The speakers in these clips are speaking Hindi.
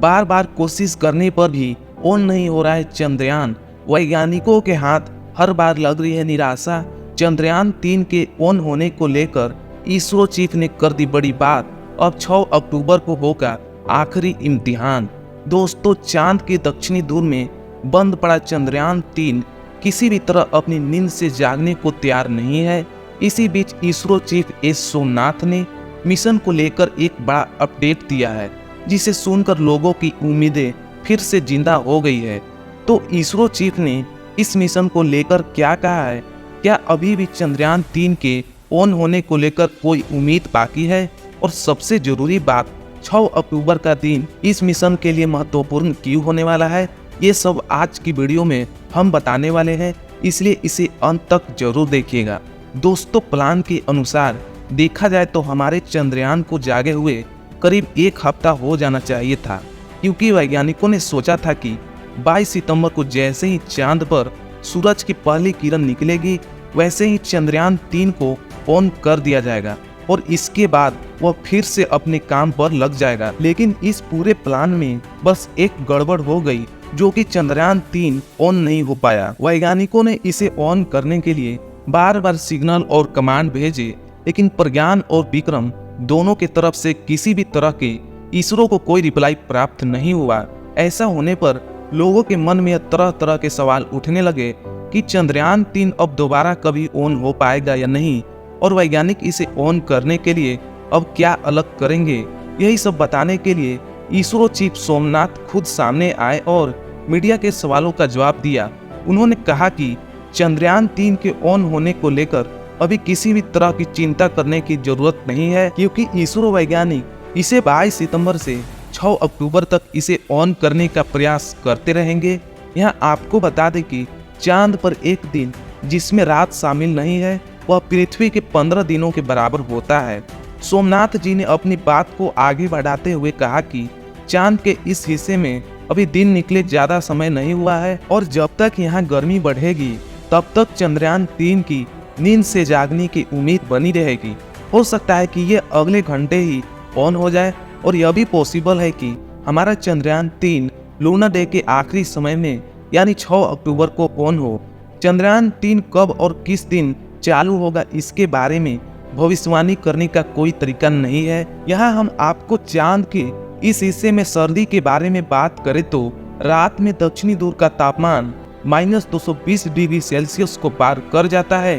बार बार कोशिश करने पर भी ऑन नहीं हो रहा है चंद्रयान। वैज्ञानिकों के हाथ हर बार लग रही है निराशा। चंद्रयान 3 के ऑन होने को लेकर इसरो चीफ ने कर दी बड़ी बात। अब 6 अक्टूबर को होगा आखिरी इम्तिहान। दोस्तों, चांद के दक्षिणी ध्रुव में बंद पड़ा चंद्रयान 3 किसी भी तरह अपनी नींद से जागने को तैयार नहीं है। इसी बीच इसरो चीफ एस सोमनाथ ने मिशन को लेकर एक बड़ा अपडेट दिया है, जिसे सुनकर लोगों की उम्मीदें फिर से जिंदा हो गई है। तो इसरो चीफ ने इस मिशन को लेकर क्या कहा है? क्या अभी भी चंद्रयान 3 के ऑन होने को लेकर कोई उम्मीद बाकी है? और सबसे जरूरी बात, 6 अक्टूबर का दिन इस मिशन के लिए महत्वपूर्ण क्यों होने वाला है, ये सब आज की वीडियो में हम बताने वाले हैं, इसलिए इसे अंत तक जरूर देखिएगा। दोस्तों, प्लान के अनुसार देखा जाए तो हमारे चंद्रयान को जागे हुए करीब 1 हफ्ता हो जाना चाहिए था, क्योंकि वैज्ञानिकों ने सोचा था कि 22 सितंबर को जैसे ही चांद पर सूरज की पहली किरण निकलेगी, वैसे ही चंद्रयान 3 को ऑन कर दिया जाएगा और इसके बाद वह फिर से अपने काम पर लग जाएगा। लेकिन इस पूरे प्लान में बस एक गड़बड़ हो गई, जो कि चंद्रयान 3 ऑन नहीं हो पाया। वैज्ञानिकों ने इसे ऑन करने के लिए बार बार सिग्नल और कमांड भेजे, लेकिन प्रज्ञान और विक्रम दोनों के तरफ से किसी भी तरह के इसरो को कोई रिप्लाई प्राप्त नहीं हुआ। ऐसा होने पर लोगों के मन में तरह तरह के सवाल उठने लगे कि चंद्रयान 3 अब दोबारा कभी ऑन हो पाएगा या नहीं, और वैज्ञानिक इसे ऑन करने के लिए अब क्या अलग करेंगे। यही सब बताने के लिए इसरो चीफ सोमनाथ खुद सामने आए और मीडिया के सवालों का जवाब दिया। उन्होंने कहा कि चंद्रयान 3 के ऑन होने को लेकर अभी किसी भी तरह की चिंता करने की जरूरत नहीं है, क्योंकि इसरो वैज्ञानिक इसे 22 सितंबर से 6 अक्टूबर तक इसे ऑन करने का प्रयास करते रहेंगे। यहाँ आपको बता दें कि चांद पर एक दिन जिसमें रात शामिल नहीं है, वह पृथ्वी के 15 दिनों के बराबर होता है। सोमनाथ जी ने अपनी बात को आगे बढ़ाते हुए कहा कि चांद के इस हिस्से में अभी दिन निकले ज्यादा समय नहीं हुआ है, और जब तक यहाँ गर्मी बढ़ेगी तब तक चंद्रयान 3 की नींद से जागने की उम्मीद बनी रहेगी। हो सकता है कि ये अगले घंटे ही ऑन हो जाए, और यह भी पॉसिबल है कि हमारा चंद्रयान 3 लूना डे के आखिरी समय में यानी 6 अक्टूबर को ऑन हो। चंद्रयान 3 कब और किस दिन चालू होगा, इसके बारे में भविष्यवाणी करने का कोई तरीका नहीं है। यहाँ हम आपको चांद के इस हिस्से में सर्दी के बारे में बात करें तो रात में दक्षिणी ध्रुव का तापमान -220 डिग्री सेल्सियस को पार कर जाता है।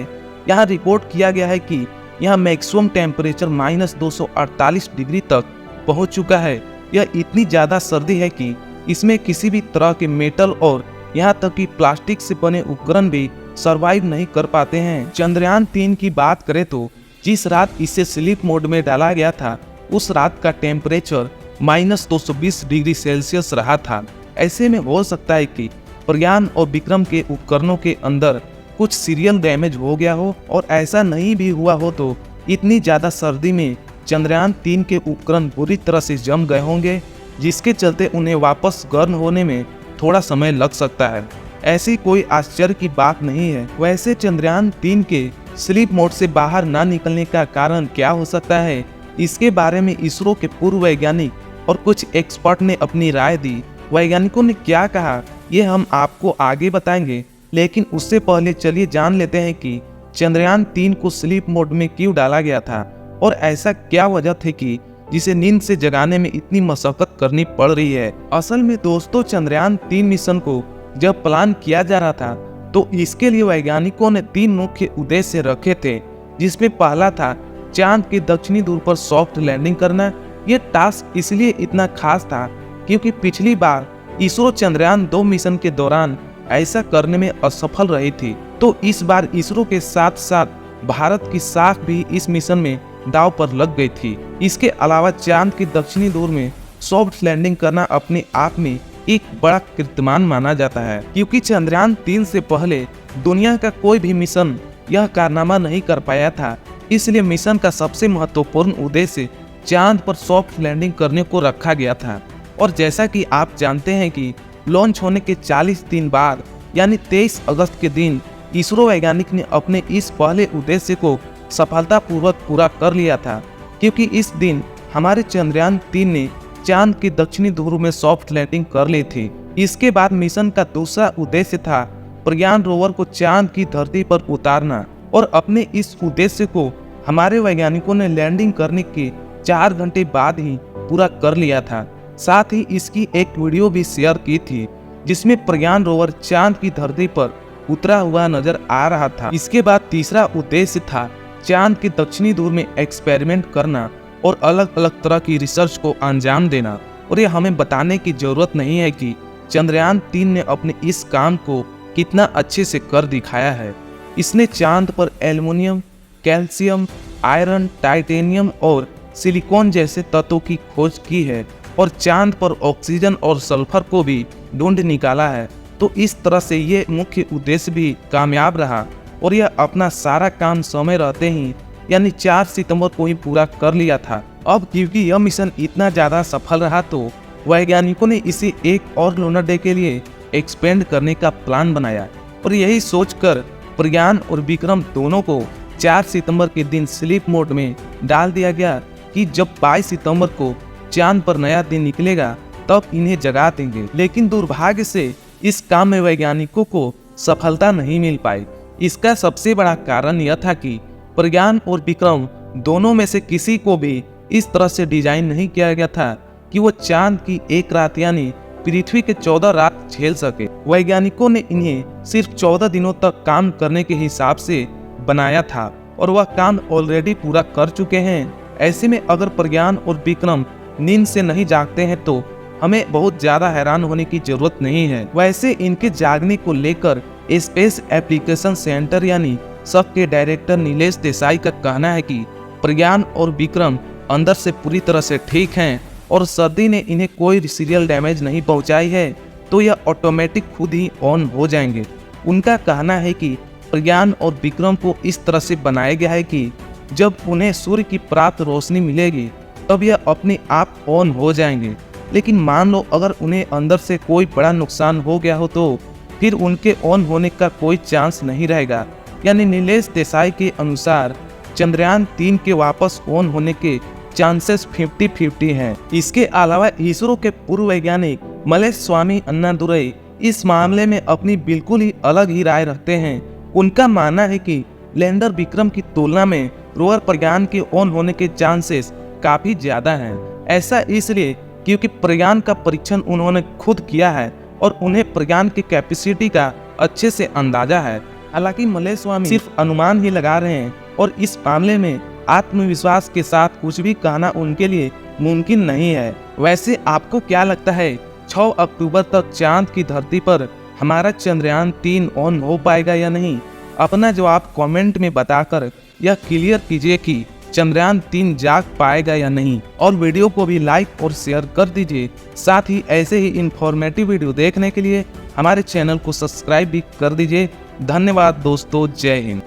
यहाँ रिपोर्ट किया गया है कि यहाँ मैक्सिमम टेम्परेचर -248 डिग्री तक पहुँच चुका है। यह इतनी ज़्यादा सर्दी है कि इसमें किसी भी तरह के मेटल और यहाँ तक कि प्लास्टिक से बने उपकरण भी सरवाइव नहीं कर पाते हैं। चंद्रयान 3 की बात करें तो जिस रात इसे स्लीप मोड में डाला गया था, उस रात का टेम्परेचर -220 डिग्री सेल्सियस रहा था। ऐसे में हो सकता है कि प्रज्ञान और विक्रम के उपकरणों के अंदर कुछ सीरियल डैमेज हो गया हो, और ऐसा नहीं भी हुआ हो तो इतनी ज़्यादा सर्दी में चंद्रयान 3 के उपकरण बुरी तरह से जम गए होंगे, जिसके चलते उन्हें वापस गर्म होने में थोड़ा समय लग सकता है। ऐसी कोई आश्चर्य की बात नहीं है। वैसे चंद्रयान 3 के स्लीप मोड से बाहर ना निकलने का कारण क्या हो सकता है, इसके बारे में इसरो के पूर्व वैज्ञानिक और कुछ एक्सपर्ट ने अपनी राय दी। वैज्ञानिकों ने क्या कहा, ये हम आपको आगे बताएंगे, लेकिन उससे पहले चलिए जान लेते हैं कि चंद्रयान 3 को स्लीप मोड में क्यों डाला गया था, और ऐसा क्या वजह थी कि जिसे नींद से जगाने में इतनी मशक्कत करनी पड़ रही है। असल में दोस्तों, चंद्रयान 3 मिशन को जब प्लान किया जा रहा था तो इसके लिए वैज्ञानिकों ने 3 मुख्य उद्देश्य रखे थे, जिसमें पहला था चांद के दक्षिणी ध्रुव पर सॉफ्ट लैंडिंग करना। यह टास्क इसलिए इतना खास था क्योंकि पिछली बार इसरो चंद्रयान 2 मिशन के दौरान ऐसा करने में असफल रही थी, तो इस बार इसरो के साथ साथ भारत की साख भी इस मिशन में दांव पर लग गई थी। इसके अलावा चांद के दक्षिणी ध्रुव में सॉफ्ट लैंडिंग करना अपने आप में एक बड़ा कीर्तिमान माना जाता है, क्योंकि चंद्रयान 3 से पहले दुनिया का कोई भी मिशन यह कारनामा नहीं कर पाया था। इसलिए मिशन का सबसे महत्वपूर्ण उद्देश्य चांद पर सॉफ्ट लैंडिंग करने को रखा गया था। और जैसा कि आप जानते हैं कि लॉन्च होने के 40 दिन बाद यानी 23 अगस्त के दिन इसरो वैज्ञानिक ने अपने इस पहले उद्देश्य को सफलतापूर्वक पूरा कर लिया था, क्योंकि इस दिन हमारे चंद्रयान 3 ने चांद के दक्षिणी ध्रुव में सॉफ्ट लैंडिंग कर ली थी। इसके बाद मिशन का दूसरा उद्देश्य था प्रज्ञान रोवर को चांद की धरती पर उतारना, और अपने इस उद्देश्य को हमारे वैज्ञानिकों ने लैंडिंग करने के 4 घंटे बाद ही पूरा कर लिया था। साथ ही इसकी एक वीडियो भी शेयर की थी जिसमें प्रज्ञान रोवर चांद की धरती पर उतरा हुआ नजर आ रहा था। इसके बाद तीसरा उद्देश्य था चांद के दक्षिणी ध्रुव में एक्सपेरिमेंट करना और अलग अलग तरह की रिसर्च को अंजाम देना। और ये हमें बताने की जरूरत नहीं है कि चंद्रयान 3 ने अपने इस काम को कितना अच्छे से कर दिखाया है। इसने चांद पर एल्युमिनियम, कैल्शियम, आयरन, टाइटेनियम और सिलिकॉन जैसे तत्वों की खोज की है और चांद पर ऑक्सीजन और सल्फर को भी ढूंढ निकाला है। तो इस तरह से ये मुख्य उद्देश्य भी कामयाब रहा और यह अपना सारा काम समय रहते ही यानी 4 सितंबर को ही पूरा कर लिया था। अब क्योंकि यह मिशन इतना ज़्यादा सफल रहा तो वैज्ञानिकों ने इसे एक और लूनर डे के लिए एक्सपेंड करने का प्लान बनाया और यही सोचकर प्रज्ञान और विक्रम दोनों को 4 सितंबर के दिन स्लीप मोड में डाल दिया गया कि जब 22 सितंबर को चांद पर नया दिन निकलेगा तब इन्हें जगा देंगे। लेकिन दुर्भाग्य से इस काम में वैज्ञानिकों को सफलता नहीं मिल पाई। इसका सबसे बड़ा कारण यह था कि प्रज्ञान और विक्रम दोनों में से किसी को भी इस तरह से डिजाइन नहीं किया गया था कि वो चांद की एक रात यानी पृथ्वी के 14 रात झेल सके। वैज्ञानिकों ने इन्हें सिर्फ 14 दिनों तक काम करने के हिसाब से बनाया था और वह काम ऑलरेडी पूरा कर चुके हैं। ऐसे में अगर प्रज्ञान और विक्रम नींद से नहीं जागते हैं तो हमें बहुत ज्यादा हैरान होने की जरूरत नहीं है। वैसे इनके जागने को लेकर स्पेस एप्लीकेशन सेंटर यानी सब के डायरेक्टर नीलेश देसाई का कहना है कि प्रज्ञान और विक्रम अंदर से पूरी तरह से ठीक हैं और सर्दी ने इन्हें कोई सीरियल डैमेज नहीं पहुंचाई है तो यह ऑटोमेटिक खुद ही ऑन हो जाएंगे। उनका कहना है कि प्रज्ञान और विक्रम को इस तरह से बनाया गया है कि जब उन्हें सूर्य की प्राप्त रोशनी मिलेगी तब यह अपने आप ऑन हो जाएंगे। लेकिन मान लो अगर उन्हें अंदर से कोई बड़ा नुकसान हो गया हो तो फिर उनके ऑन होने का कोई चांस नहीं रहेगा। यानी नीलेश देसाई के अनुसार चंद्रयान 3 के वापस ऑन होने के चांसेस 50-50 हैं। इसके अलावा इसरो के पूर्व वैज्ञानिक मलेस्वामी अन्नादुरई इस मामले में अपनी बिल्कुल ही अलग ही राय रखते हैं। उनका मानना है कि लैंडर विक्रम की तुलना में रोवर प्रज्ञान के ऑन होने के चांसेस काफी ज्यादा हैं। ऐसा इसलिए क्योंकि प्रज्ञान का परीक्षण उन्होंने खुद किया है और उन्हें प्रज्ञान की कैपेसिटी का अच्छे से अंदाजा है। हालांकि मलेस्वामी सिर्फ अनुमान ही लगा रहे हैं और इस मामले में आत्मविश्वास के साथ कुछ भी कहना उनके लिए मुमकिन नहीं है। वैसे आपको क्या लगता है 6 अक्टूबर तक चांद की धरती पर हमारा चंद्रयान 3 ऑन हो पाएगा या नहीं? अपना जवाब कमेंट में बताकर यह क्लियर कीजिए कि चंद्रयान 3 जाग पाएगा या नहीं। और वीडियो को भी लाइक और शेयर कर दीजिए। साथ ही ऐसे ही इंफॉर्मेटिव वीडियो देखने के लिए हमारे चैनल को सब्सक्राइब भी कर दीजिए। धन्यवाद दोस्तों, जय हिंद।